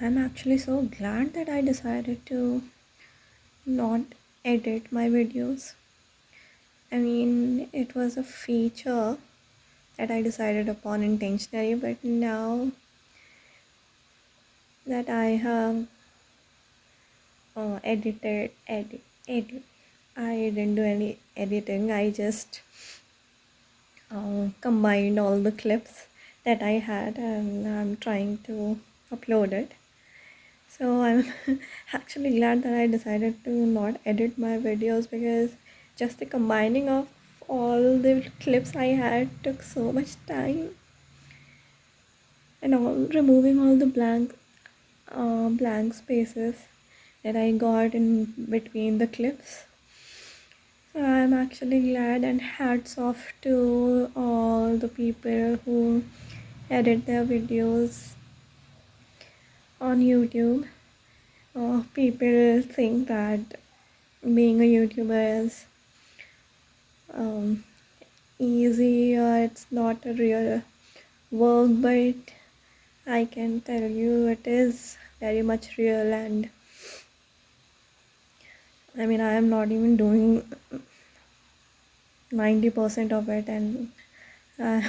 I'm actually so glad that I decided to not edit my videos. I mean, it was a feature that I decided upon intentionally, but now that I have edit, I didn't do any editing. I just combined all the clips that I had and I'm trying to upload it. So I'm actually glad that I decided to not edit my videos because just the combining of all the clips I had took so much time, and all removing all the blank spaces that I got in between the clips. So I'm actually glad, and hats off to all the people who edit their videos on YouTube. People think that being a YouTuber is um, easy or it's not a real work, but I can tell you it is very much real. And I mean, I am not even doing 90% of it, and uh,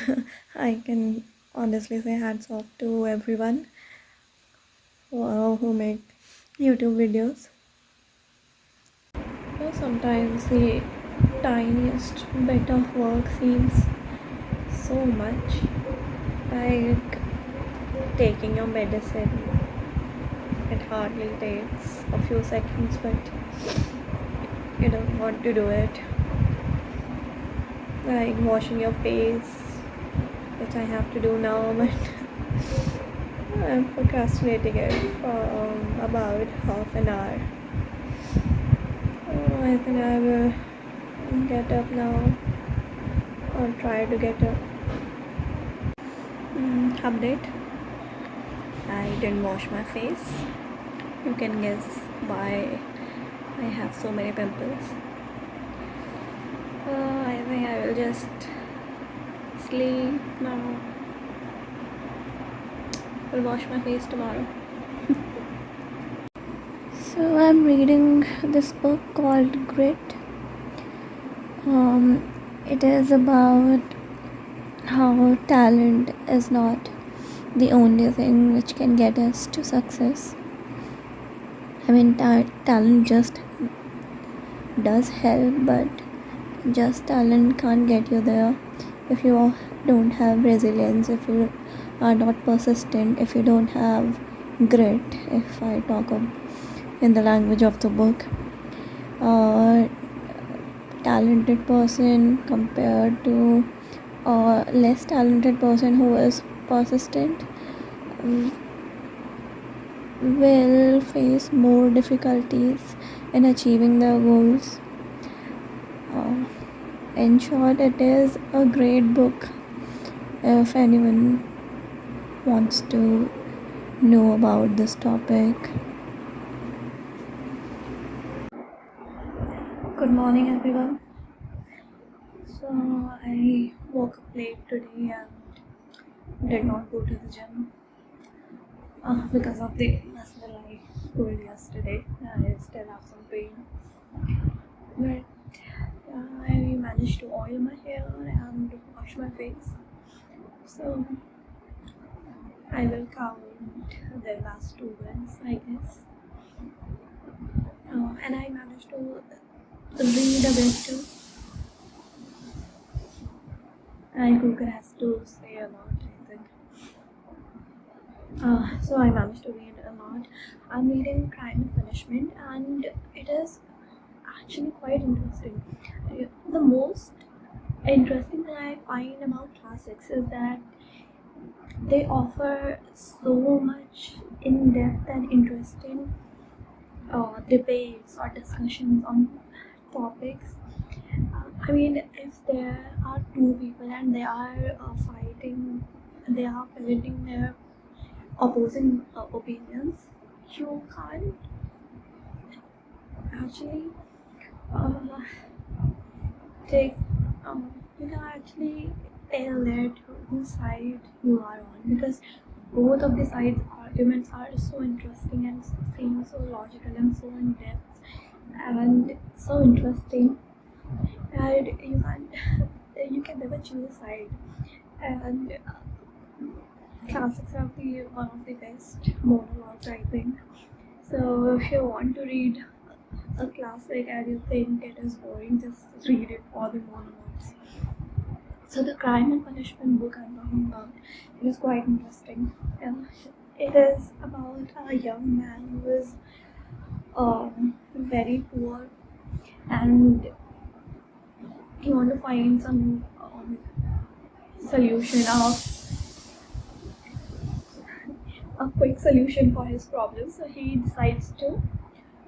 I can honestly say hats off to everyone who make YouTube videos. Sometimes the tiniest bit of work seems so much, like taking your medicine. It hardly takes a few seconds, but you don't want to do it. Like washing your face, which I have to do now, but I'm procrastinating it for about half an hour. I think I will get up now, or try to get up. Update: I didn't wash my face. You can guess why I have so many pimples. I think I will just sleep now. Will wash my face tomorrow. So I'm reading this book called Grit. It is about how talent is not the only thing which can get us to success. I mean, talent just does help, but just talent can't get you there if you don't have resilience, if you are not persistent, if you don't have grit. If I talk in the language of the book, talented person compared to a less talented person who is persistent will face more difficulties in achieving their goals. Uh, in short, it is a great book if anyone wants to know about this topic. Good morning, everyone. So, I woke up late today and did not go to the gym because of the muscle I pulled yesterday. I still have some pain, but I managed to oil my hair and wash my face. So I will count the last 2 wins, I guess. And I managed to read a bit too. Cooker has to say a lot, I think. So I managed to read a lot. I'm reading Crime and Punishment, and it is actually quite interesting. The most interesting thing I find about classics is that they offer so much in-depth and interesting debates or discussions on topics. I mean, if there are two people and they are fighting, they are presenting their opposing opinions, you can't actually uh, take you can actually tell that whose side you are on, because both of the sides are arguments are so interesting and seem so logical and so in depth and so interesting, and you can't you can never choose a side. And classics are one of the best monologues, I think. So if you want to read a classic and you think it is boring, just read it for the monologues. So the Crime and Punishment book I'm talking about, it is quite interesting. It is about a young man who is very poor, and he want to find some solution of a quick solution for his problem. So he decides to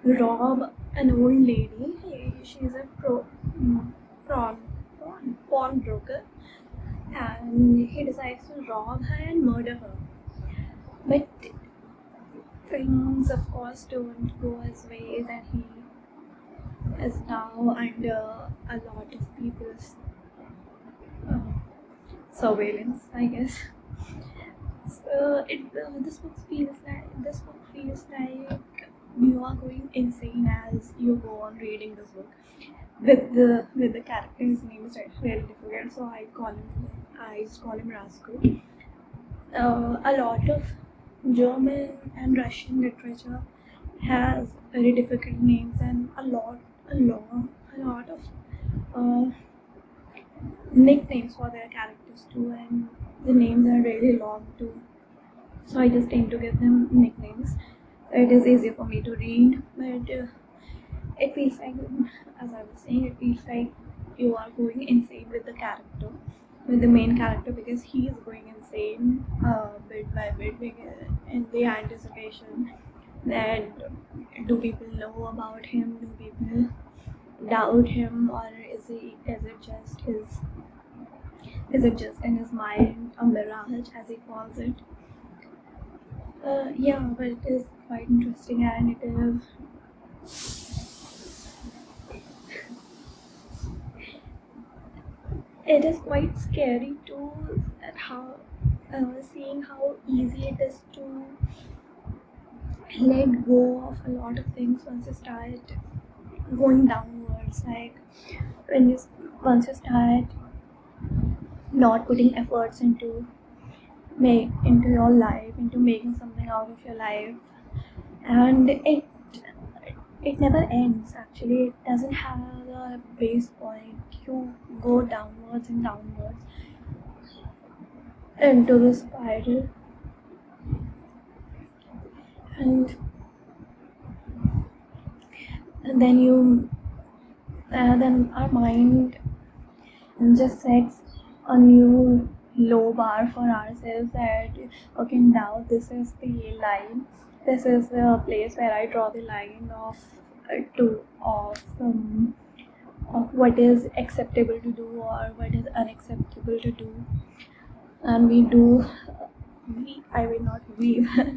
rob an old lady. She's a pawnbroker, and he decides to rob her and murder her. But things, of course, don't go his way, and he is now under a lot of people's surveillance, I guess. So this book feels like you are going insane as you go on reading this book. With the character's name is really difficult, so I used to call him Rascal. A lot of German and Russian literature has very difficult names and a lot of nicknames for their characters too, and the names are really long too. So I just tend to give them nicknames. It is easier for me to read, but it feels like, as I was saying, it feels like you are going insane with the character, with the main character, because he is going insane bit by bit, in the anticipation that do people know about him, do people doubt him, or is it just in his mind, a mirage as he calls it. Yeah, but it is quite interesting, and it is quite scary too, at how seeing how easy it is to let go of a lot of things once you start going downwards. Like once you start not putting efforts into your life, into making something out of your life, and it never ends. Actually, it doesn't have a base point. You go downwards and downwards into the spiral, and then our mind just sets a new low bar for ourselves that, okay, now this is the line, this is the place where I draw the line of what is acceptable to do or what is unacceptable to do. And I will not we but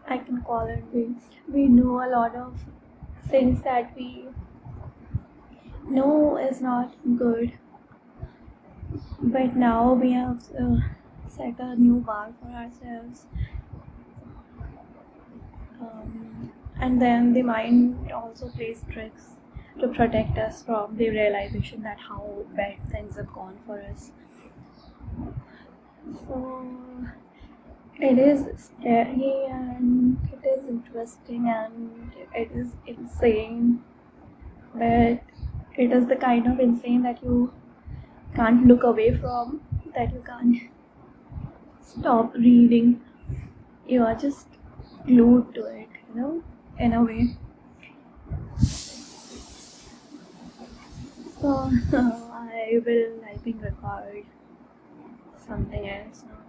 I can call it we know a lot of things that we know is not good, but now we have set a new bar for ourselves, and then the mind also plays tricks to protect us from the realization that how bad things have gone for us. So it is scary, and it is interesting, and it is insane, but it is the kind of insane that you can't look away from, that you can't stop reading. You are just glued to it, in a way. So I think record something else now.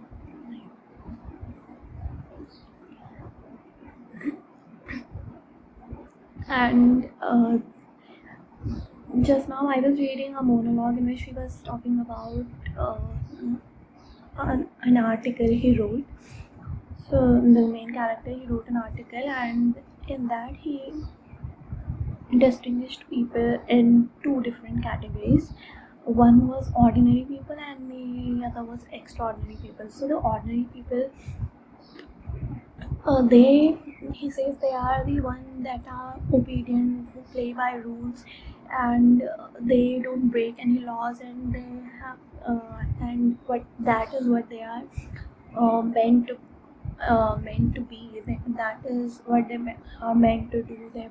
And just now I was reading a monologue in which he was talking about an article he wrote. So the main character, he wrote an article, and in that he distinguished people in two different categories. One was ordinary people and the other was extraordinary people. So the ordinary people They he says they are the one that are obedient, who play by rules, and they don't break any laws, and they have and what that is what they are meant to be. That is what they are meant to do. They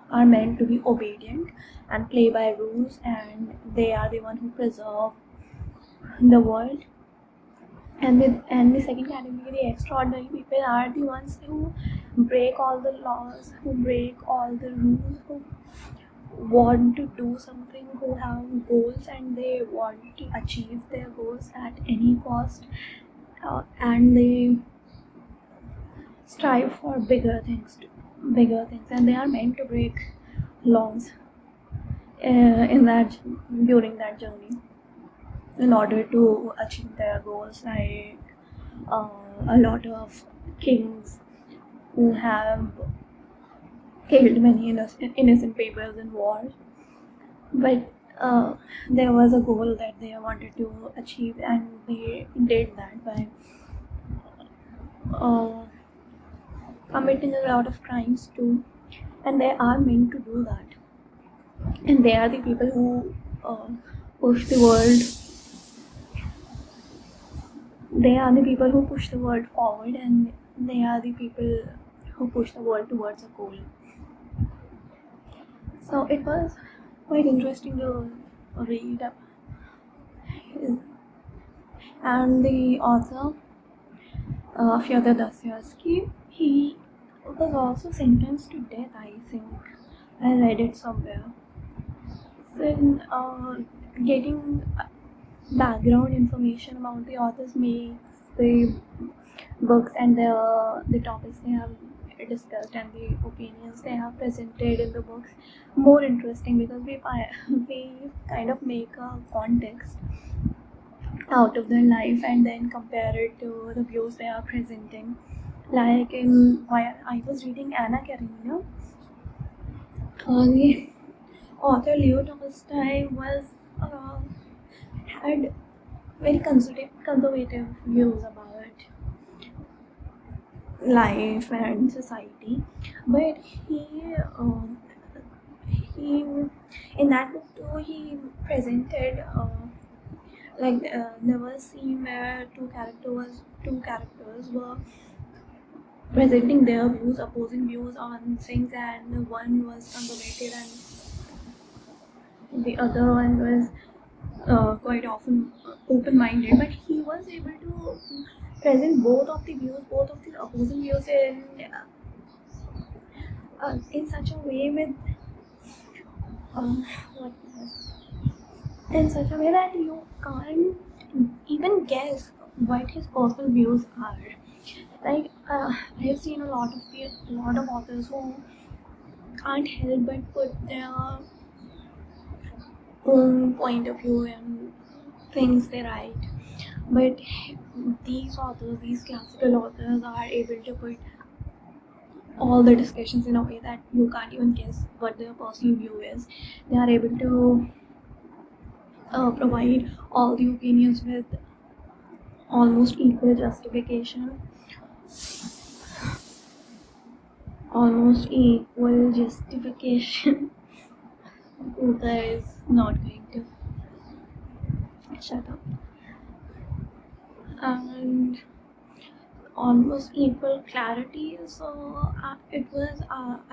are meant to be obedient and play by rules, and they are the one who preserve the world. And the second category, the extraordinary people, are the ones who break all the laws, who break all the rules, who want to do something, who have goals, and they want to achieve their goals at any cost, and they strive for bigger things, and they are meant to break laws in that during that journey in order to achieve their goals. Like uh, a lot of kings who have killed many innocent people in war, but there was a goal that they wanted to achieve, and they did that by uh, committing a lot of crimes too, and they are meant to do that, and they are the people who push the world. They are the people who push the world forward, and they are the people who push the world towards a goal. So it was quite interesting to read. And the author, Fyodor Dostoevsky, he was also sentenced to death, I think. I read it somewhere. So, getting background information about the authors makes the books and the topics they have discussed and the opinions they have presented in the books more interesting, because we kind of make a context out of their life and then compare it to the views they are presenting. Like while I was reading Anna Karenina, the author Leo Tolstoy uh, had very conservative views about life and society, but he in that book too he presented there was a scene where two characters were presenting their views, opposing views on things, and one was conservative and the other one was quite often open-minded. But he was able to present both of the views, both of the opposing views in such a way with uh, what in such a way that you can't even guess what his personal views are. Like I have seen a lot of authors who can't help but put their own point of view and things they write. But these authors, these classical authors, are able to put all the discussions in a way that you can't even guess what their personal view is. They are able to provide all the opinions with almost equal justification, almost equal justification. Uka is not going to shut up. And almost equal clarity. So I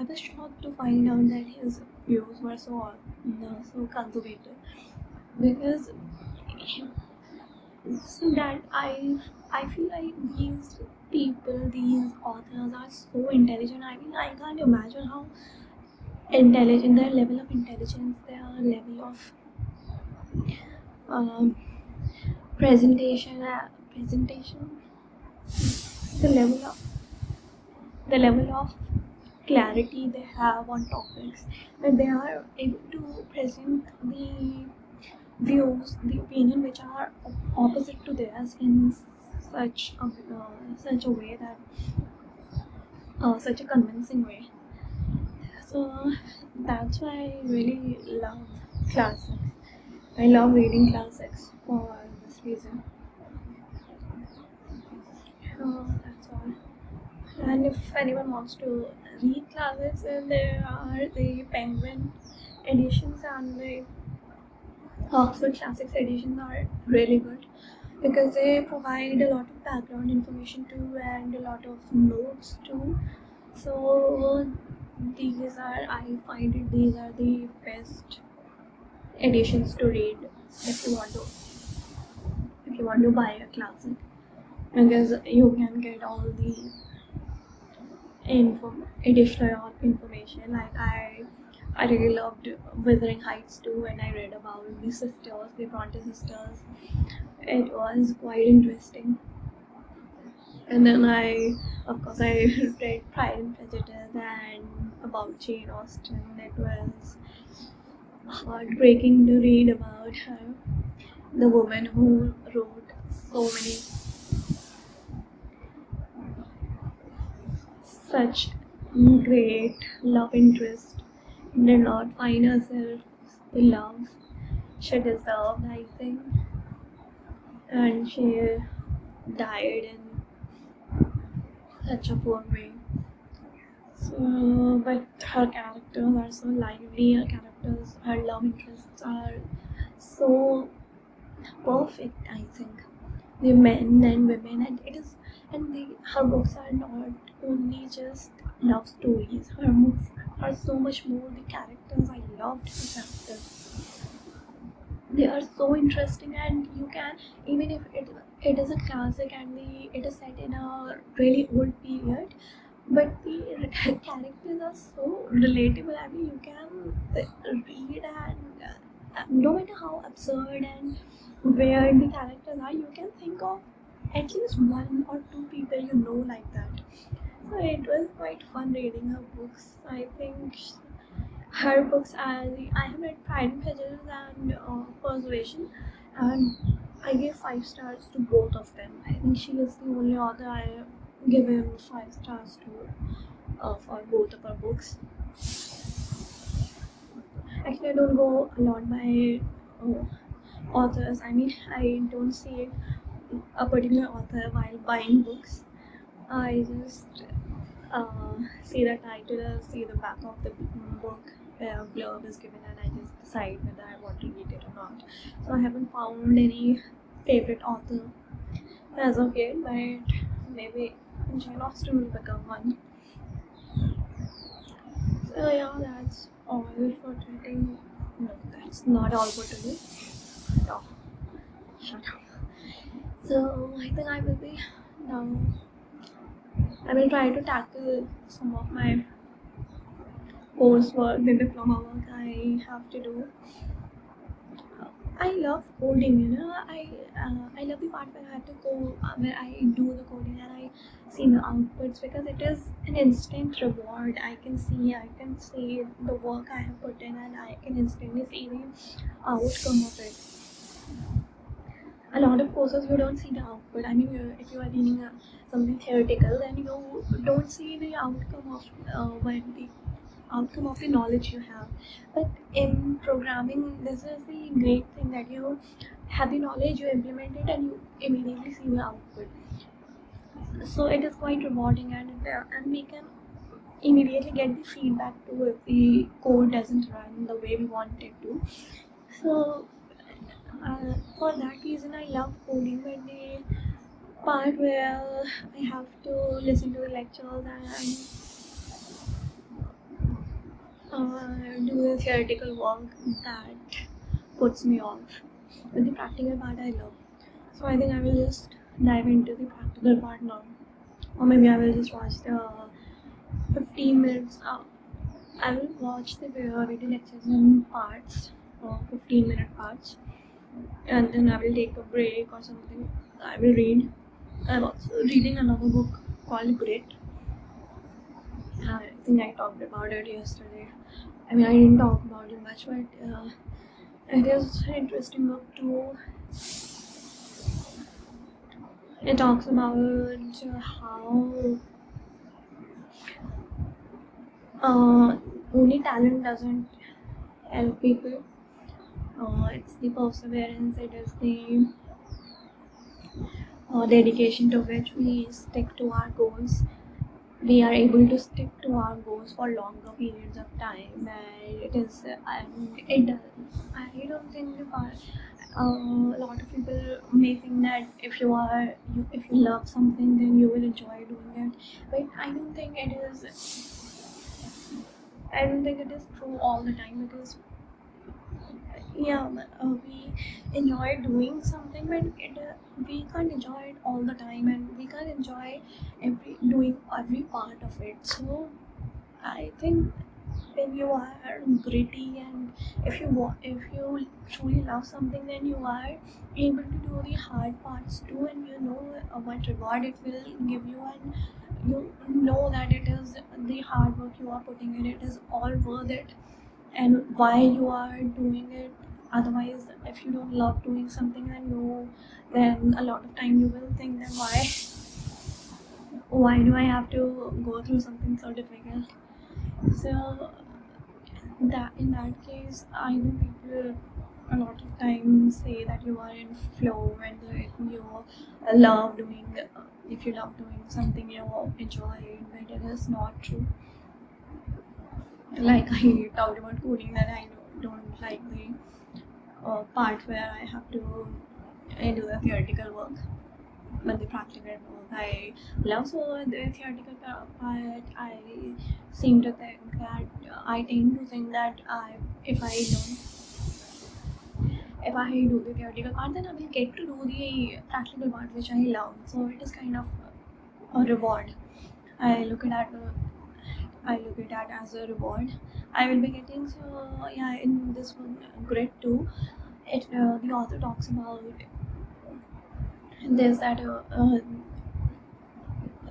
was shocked to find out that his views were so conservative, because so that I feel like these people, these authors are so intelligent. I mean, I can't imagine how intelligent, their level of intelligence, their level of um, presentation, the level of clarity they have on topics, that they are able to present the views, the opinion which are opposite to theirs in such a way that such a convincing way. So that's why I really love classics. I love reading classics for this reason. That's all. And if anyone wants to read classics, then there are the Penguin editions and the Oxford Classics editions are really good because they provide a lot of background information too and a lot of notes too. So I find it these are the best editions to read if you want to buy a classic, because you can get all the additional information. Like I really loved Wuthering Heights too when I read about the Bronte sisters. It was quite interesting. And then of course, I read Pride and Prejudice and about Jane Austen. It was heartbreaking to read about her, the woman who wrote so many such great love interest, did not find herself the love she deserved, I think, and she died in such a poor way. So, but her characters are so lively. Her love interests are so perfect. I think the men and women, and her books are not only just love stories. Her books are so much more. The characters, I loved the characters. They are so interesting, and you can, even if it is a classic and it is set in a really old period, but the characters are so relatable. I mean, you can read, and no matter how absurd and weird the characters are, you can think of at least one or two people you know like that. So it was quite fun reading her books. I think her books, I have read Pride and Prejudice and Persuasion, and I gave 5 stars to both of them. I think she is the only author I have given 5 stars to for both of her books. Actually, I don't go a lot by authors. I mean, I don't see a particular author while buying books. I just see the title, see the back of the book, where blurb is given, and I just decide whether I want to read it or not. So I haven't found any favorite author as of yet, but maybe Jane Austen will become one. So yeah, that's all for today. No, that's not all for today. No, shut up. So I think I will be now. I will try to tackle some of my coursework, the diploma work I have to do. I love coding, I love the part where I have to go, where I do the coding and I see the outputs, because it is an instant reward. I can see the work I have put in, and I can instantly see the outcome of it. A lot of courses you don't see the output. I mean, if you are reading something theoretical, then you don't see the outcome of the knowledge you have. But in programming, this is the great thing, that you have the knowledge, you implement it, and you immediately see the output. So it is quite rewarding, and we can immediately get the feedback too if the code doesn't run the way we want it to. So for that reason, I love coding. But the part where I have to listen to the lectures and do the theoretical work, that puts me off. But the practical part I love. So I think I will just dive into the practical part now. Or maybe I will just watch the 15 minutes. I will watch the video lectures in parts, 15-minute parts. And then I will take a break or something. I will read. I'm also reading another book called Grit. I think I talked about it yesterday. I mean, I didn't talk about it much, but it is an interesting book too. It talks about how only talent doesn't help people. It's the perseverance, it is the dedication to which we stick to our goals. we are able to stick to our goals for longer periods of time, and it is and it does. I don't think a lot of people may think that if you love something, then you will enjoy doing it, but I don't think it is true all the time, because yeah, we enjoy doing something, but we can't enjoy it all the time, and we can't enjoy every part of it. So I think when you are gritty, and if you truly love something, then you are able to do the hard parts too, and you know what reward it will give you, and you know that it is the hard work you are putting in, it is all worth it, and why you are doing it. Otherwise, if you don't love doing something, then a lot of time you will think that why do I have to go through something so difficult. So that in that case, I think people a lot of times say that you are in flow, and you love doing if you love doing something, you enjoy it, but it is not true. Like I talked about coding, that I don't like the part where I have to do the theoretical work, but the practical work I love. So the theoretical part, I seem to think that I tend to think that if I don't if I do the theoretical part, then I will get to do the practical part, which I love. So it is kind of a reward. I look at it. I look at that as a reward. I will be getting. So yeah, in this one, grade 2, the author talks about this, that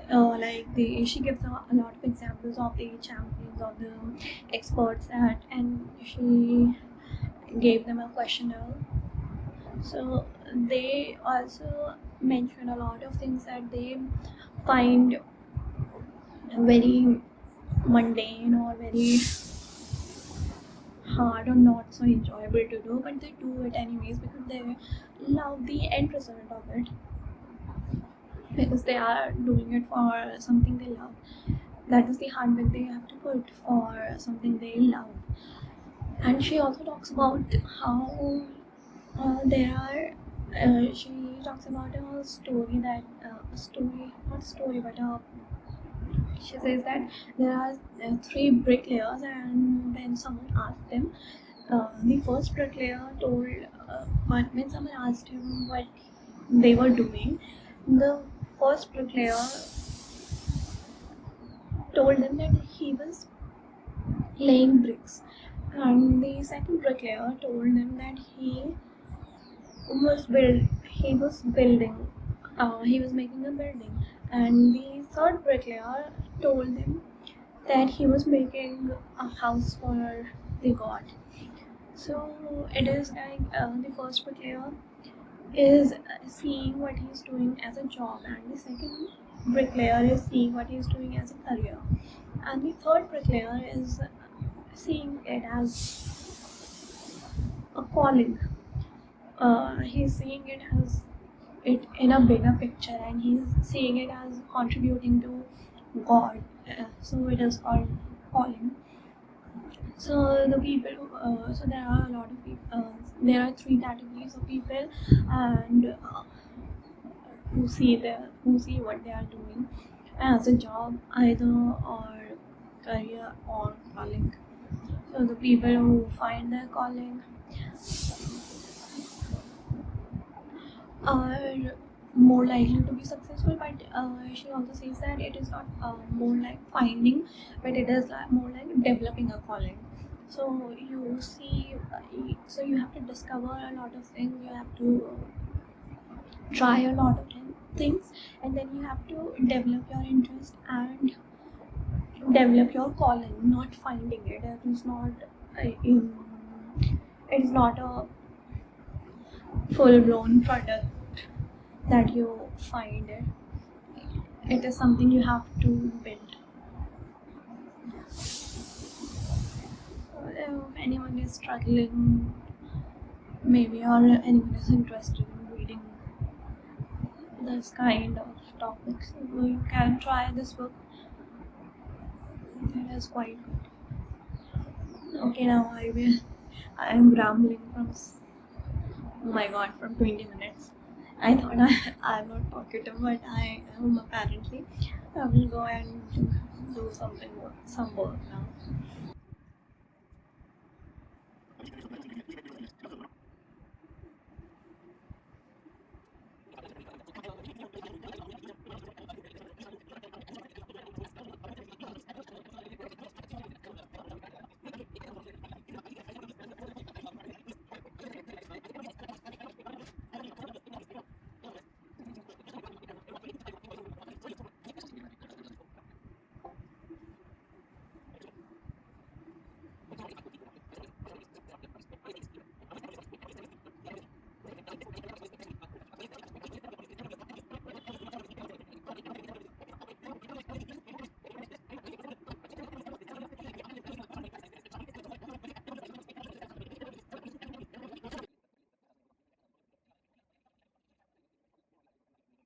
like she gives a lot of examples of the champions, of the experts and she gave them a questionnaire. So they also mention a lot of things that they find very mundane or very hard or not so enjoyable to do, but they do it anyways because they love the end result of it, because they are doing it for something they love. That is the hard work they have to put for something they love. And she also talks about how there are she talks about a story that a story not a story but she says that there are 3 bricklayers, and when someone asked them, the first bricklayer told when someone asked him what they were doing, the first bricklayer told them that he was laying bricks, and the second bricklayer told them that he was building, he was making a building, and the third bricklayer told them that he was making a house for the god. So it is like the first bricklayer is seeing what he's doing as a job, and the second bricklayer is seeing what he's doing as a career, and the third bricklayer is seeing it as a calling. He's seeing it as it in a bigger picture, and he's seeing it as contributing to God. So it is called calling. So the people so there are a lot of people. There are 3 categories of people, and who see what they are doing as a job, either or career or calling. So the people who find their calling are more likely to be successful, but she also says that it is not more like finding, but it is more like developing a calling. So you see, so you have to discover a lot of things, you have to try a lot of things, and then you have to develop your interest and develop your calling, not finding it. It is not a full-blown product that you find it. It is something you have to build. So if anyone is struggling, maybe, or anyone is interested in reading this kind of topics, you can try this book. is quite good. Okay, now I'm rambling oh my god, from 20 minutes. I thought I'm not talkative, but I am apparently. I will go and do some work now.